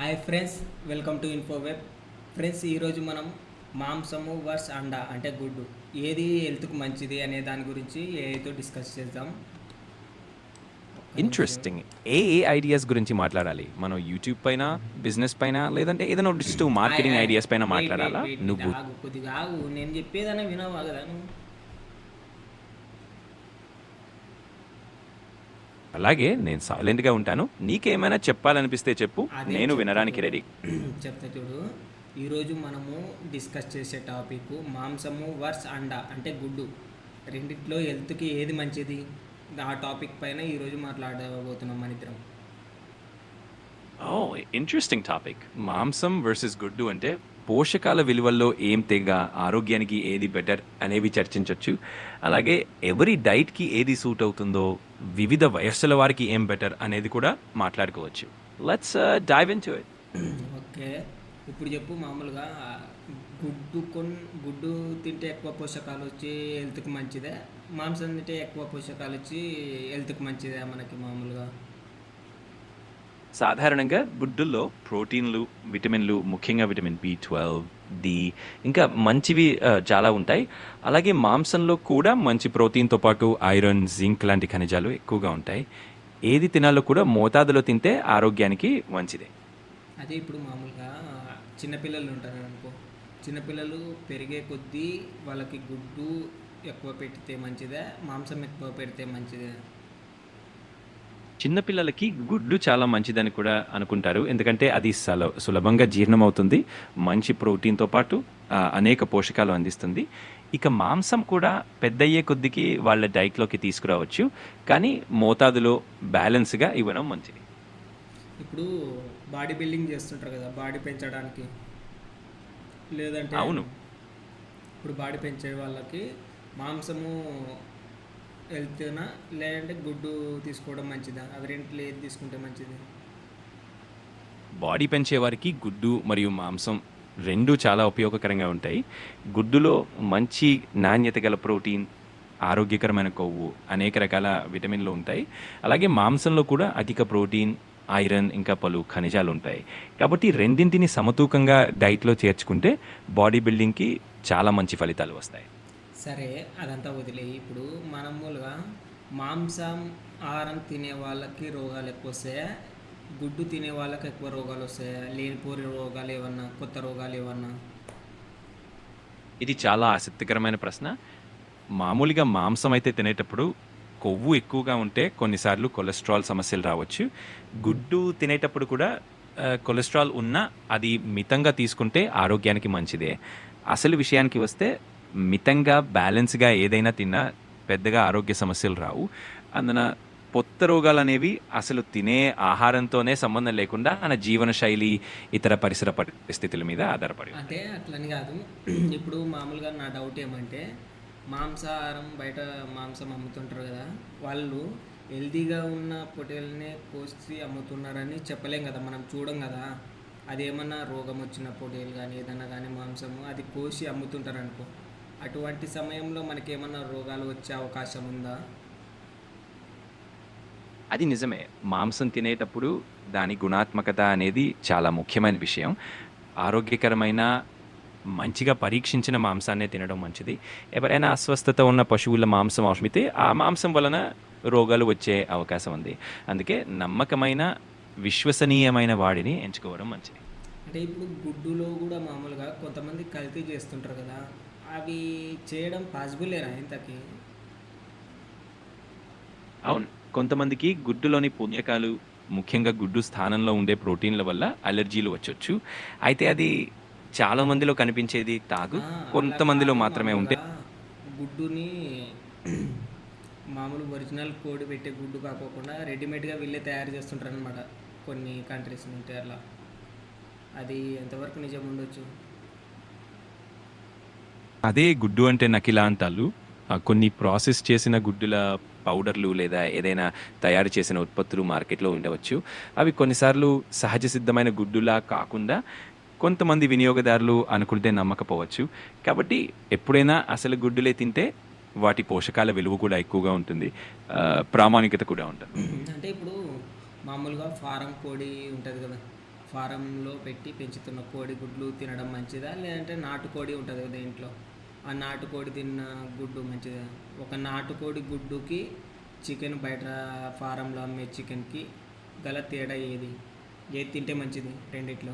Hi friends, welcome to Infoweb. Friends, ఈరోజు మనం మాంసము వర్స్ అండా అంటే గుడ్డు ఏది హెల్త్కు మంచిది అనే దాని గురించి ఏఐతో డిస్కస్ చేద్దాం. ఒక్క నిమిషం. ఇంట్రెస్టింగ్. ఐడియాస్ గురించి మాట్లాడాలి? మనం యూట్యూబ్ పైన, బిజినెస్ పైన, లేదంటే ఏదైనా digital hi marketing hi ideas పైన వెయిట్ వెయిట్ మాట్లాడాలా వెయిట్ వెయిట్ నువ్వు? ఆగు, కొద్దిగా ఆగు. నేను చెప్పేదన్నా వినవా కదా నువ్వు? అలాగే నేను సైలెంట్గా ఉంటాను. నీకేమైనా చెప్పాలనిపిస్తే చెప్పు, అదే నేను చెప్తా వినడానికి చూడు. రెడీ. చెప్తా చూడు. ఈరోజు మనము డిస్కస్ చేసే టాపిక్ మాంసము వర్స్ అండా అంటే గుడ్డు రెండిట్లో హెల్త్కి ఏది మంచిది, ఆ టాపిక్ పైన ఈరోజు మాట్లాడబోతున్నాం మన ఇద్దరం. ఓ, ఇంట్రెస్టింగ్ టాపిక్. మాంసం వర్సెస్ గుడ్డు అంటే పోషకాల విలువల్లో ఏం తెగ, ఆరోగ్యానికి ఏది బెటర్ అనేవి చర్చించవచ్చు. అలాగే ఎవరి డైట్కి ఏది సూట్ అవుతుందో, వివిధ వయస్సుల వారికి ఏం బెటర్ అనేది కూడా మాట్లాడుకోవచ్చు. Let's dive into it. Okay, ఇప్పుడు చెప్పు. మామూలుగా గుడ్డు తింటే ఎక్కువ పోషకాలు వచ్చి హెల్త్కి మంచిదే, మాంసం తింటే ఎక్కువ పోషకాలు వచ్చి హెల్త్కి మంచిదే మనకి మామూలుగా? సాధారణంగా గుడ్డుల్లో ప్రోటీన్లు, విటమిన్లు, ముఖ్యంగా విటమిన్ బి 12, డి, ఇంకా మంచివి చాలా ఉంటాయి. అలాగే మాంసంలో కూడా మంచి ప్రోటీన్తో పాటు ఐరన్, జింక్ లాంటి ఖనిజాలు ఎక్కువగా ఉంటాయి. ఏది తినాలో కూడా మోతాదులో తింటే ఆరోగ్యానికి మంచిదే. అదే ఇప్పుడు మామూలుగా చిన్నపిల్లలు ఉంటారు అనుకో, చిన్నపిల్లలు పెరిగే కొద్దీ వాళ్ళకి గుడ్డు ఎక్కువ పెడితే మంచిదే, మాంసం ఎక్కువ పెడితే మంచిదే? చిన్నపిల్లలకి గుడ్డు చాలా మంచిదని కూడా అనుకుంటారు. ఎందుకంటే అది సులభంగా జీర్ణమవుతుంది. మంచి ప్రోటీన్‌తో పాటు అనేక పోషకాలు అందిస్తుంది. ఇక మాంసం కూడా పెద్దయ్యే కొద్దికి వాళ్ళ డైట్‌లోకి తీసుకురావచ్చు. కానీ మోతాదులో బ్యాలెన్స్‌గా ఇవ్వడం మంచిది. ఇప్పుడు బాడీ బిల్డింగ్ చేస్తుంటారు కదా, బాడీ పెంచడానికి, లేదంటే అవును. ఇప్పుడు బాడీ పెంచే వాళ్ళకి మాంసము హెల్త్నా, లేదంటే గుడ్డు తీసుకోవడం మంచిదా? అవి రెంట్లో ఏది తీసుకుంటే మంచిది? బాడీ పెంచేవారికి గుడ్డు మరియు మాంసం రెండూ చాలా ఉపయోగకరంగా ఉంటాయి. గుడ్డులో మంచి నాణ్యత గల ప్రోటీన్, ఆరోగ్యకరమైన కొవ్వు, అనేక రకాల విటమిన్లు ఉంటాయి. అలాగే మాంసంలో కూడా అధిక ప్రోటీన్, ఐరన్, ఇంకా పలు ఖనిజాలు ఉంటాయి. కాబట్టి రెండింటిని సమతూకంగా డైట్‌లో చేర్చుకుంటే బాడీ బిల్డింగ్‌కి చాలా మంచి ఫలితాలు వస్తాయి. సరే, అదంతా వదిలేయి. ఇప్పుడు మామూలుగా మాంసం ఆహారం తినే వాళ్ళకి రోగాలు ఎక్కువ వస్తాయా, గుడ్డు తినే వాళ్ళకి ఎక్కువ రోగాలు వస్తాయా? లేనిపోని రోగాలు ఏమన్నా, కొత్త రోగాలు ఏమన్నా? ఇది చాలా ఆసక్తికరమైన ప్రశ్న. మామూలుగా మాంసం అయితే తినేటప్పుడు కొవ్వు ఎక్కువగా ఉంటే కొన్నిసార్లు కొలెస్ట్రాల్ సమస్యలు రావచ్చు. గుడ్డు తినేటప్పుడు కూడా కొలెస్ట్రాల్ ఉన్నా అది మితంగా తీసుకుంటే ఆరోగ్యానికి మంచిదే. అసలు విషయానికి వస్తే మితంగా, బ్యాలెన్స్‌గా ఏదైనా తిన్నా పెద్దగా ఆరోగ్య సమస్యలు రావు. అందున పొత్త రోగాలనేవి అసలు తినే ఆహారంతోనే సంబంధం లేకుండా మన జీవనశైలి, ఇతర పరిసర పరిస్థితుల మీద ఆధారపడి అంటే ఉంటాయి. అట్లని కాదు. ఇప్పుడు మామూలుగా నా డౌట్ ఏమంటే, మాంసాహారం బయట మాంసం అమ్ముతుంటారు కదా, వాళ్ళు హెల్తీగా ఉన్న పొట్టేలనే కోసి అమ్ముతున్నారని చెప్పలేం కదా, మనం చూడం కదా. అదేమన్నా రోగం వచ్చిన పొట్టేలు కానీ ఏదన్నా కానీ మాంసము అది కోసి అమ్ముతుంటారు అనుకో, అటువంటి సమయంలో మనకేమన్నా రోగాలు వచ్చే అవకాశం ఉందా? అది నిజమే. మాంసం తినేటప్పుడు దాని గుణాత్మకత అనేది చాలా ముఖ్యమైన విషయం. ఆరోగ్యకరమైన, మంచిగా పరీక్షించిన మాంసాన్నే తినడం మంచిది. ఎవరైనా అస్వస్థత ఉన్న పశువుల మాంసం అమ్మితే, ఆ మాంసం వలన రోగాలు వచ్చే అవకాశం ఉంది. అందుకే నమ్మకమైన, విశ్వసనీయమైన వాడిని ఎంచుకోవడం మంచిది. అంటే ఇప్పుడు గుడ్డులో కూడా మామూలుగా కొంతమంది కల్తీ చేస్తుంటారు కదా, అవి చేయడం పాసిబులేనా ఇంతకీ? అవును. కొంతమందికి గుడ్డులోని పుణ్యకాలు, ముఖ్యంగా గుడ్డు స్థానంలో ఉండే ప్రోటీన్‌ల వల్ల అలెర్జీలు వచ్చొచ్చు. అయితే అది చాలా మందిలో కనిపించేది తాగు, అలా కొంతమందిలో కాదు, మాత్రమే ఉంటే. మామూలుగా గుడ్డుని మామూలు ఒరిజినల్ కోడి పెట్టే గుడ్డు కాకోకుండా రెడీమేడ్గా వీళ్ళే తయారు చేస్తుంటారు అనమాట, కొన్ని కంట్రీస్ నుండి అలా. అది ఎంతవరకు నిజం ఉండొచ్చు? అదే గుడ్డు అంటే నకిలాంతాలు. కొన్ని ప్రాసెస్ చేసిన గుడ్డుల పౌడర్‌లు లేదా ఏదైనా తయారు చేసిన ఉత్పత్తులు మార్కెట్‌లో ఉండవచ్చు. అవి కొన్నిసార్లు సహజ సిద్ధమైన గుడ్డులా కాకుండా కొంతమంది వినియోగదారులు అనుకుంటే నమ్మకపోవచ్చు. కాబట్టి ఎప్పుడైనా అసలు గుడ్డులే తింటే వాటి పోషకాల విలువ కూడా ఎక్కువగా ఉంటుంది. ప్రామాణికత కూడా ఉంటుంది. అంటే ఇప్పుడు మామూలుగా ఫారం కోడి ఉంటుంది కదా, ఫారంలో పెట్టి పెంచుతున్న కోడి గుడ్లు తినడం మంచిదా, లేదంటే నాటుకోడి ఉంటుంది కదా ఇంట్లో, ఆ నాటుకోడి తిన్న గుడ్డు మంచిదా? ఒక నాటుకోడి గుడ్డుకి చికెన్ బయట ఫారంలో అమ్మే చికెన్కి గల తేడా ఏది? ఏది తింటే మంచిది రెండిట్లో?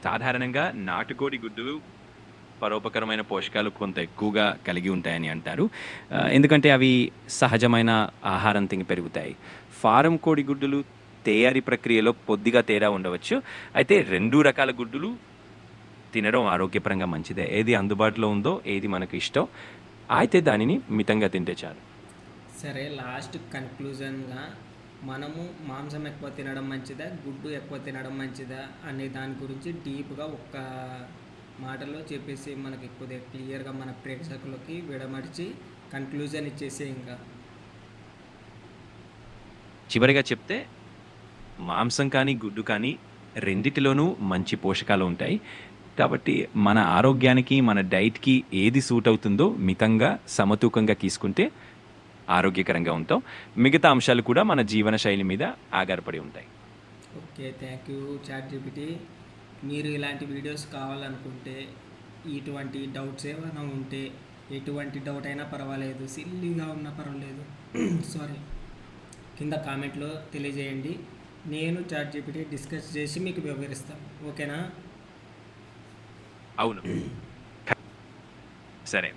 సాధారణంగా నాటుకోడి గుడ్డు పరోపకరమైన పోషకాలు కొంత ఎక్కువగా కలిగి ఉంటాయని అంటారు. ఎందుకంటే అవి సహజమైన ఆహారం తిని పెరుగుతాయి. ఫారం కోడి గుడ్డులు తయారీ ప్రక్రియలో కొద్దిగా తేడా ఉండవచ్చు. అయితే 2 రకాల గుడ్డులు తినడం ఆరోగ్యపరంగా మంచిదే. ఏది అందుబాటులో ఉందో, ఏది మనకు ఇష్టం అయితే దానిని మితంగా తింటే చాలు. సరే, లాస్ట్ కన్క్లూజన్గా మనము మాంసం ఎక్కువ తినడం మంచిదా, గుడ్డు ఎక్కువ తినడం మంచిదా అనే దాని గురించి డీప్గా ఒక్క మాటలో చెప్పేసి మనకి కొద్దిగా క్లియర్గా మన ప్రేక్షకులకి విడమర్చి కన్క్లూజన్ ఇచ్చేసి ఇంకా. చివరిగా చెప్తే మాంసం కానీ, గుడ్డు కానీ రెండిటిలోనూ మంచి పోషకాలు ఉంటాయి. కాబట్టి మన ఆరోగ్యానికి, మన డైట్‌కి ఏది సూట్ అవుతుందో మితంగా, సమతూకంగా తీసుకుంటే ఆరోగ్యకరంగా ఉంటాం. మిగతా అంశాలు కూడా మన జీవన శైలి మీద ఆధారపడి ఉంటాయి. Okay, thank you ChatGPT. మీరు ఇలాంటి వీడియోస్ కావాలనుకుంటే, ఇటువంటి డౌట్స్ ఏమైనా ఉంటే, ఎటువంటి డౌట్ అయినా పర్వాలేదు, సిల్లీగా ఉన్నా పర్వాలేదు సారీ, కింద కామెంట్లో తెలియజేయండి. నేను చాట్‌జీపీటీ డిస్కస్ చేసి మీకు వివరిస్తాను. ఓకేనా? అవును. సరే,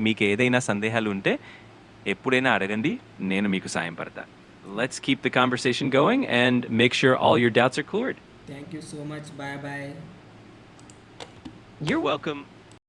మీకేదైనా సందేహాలు ఉంటే ఎప్పుడైనా అడగండి. నేను మీకు సాయం పడతా. Let's keep the conversation going and make sure all your doubts are cleared. Thank you so much. Bye bye. You're welcome.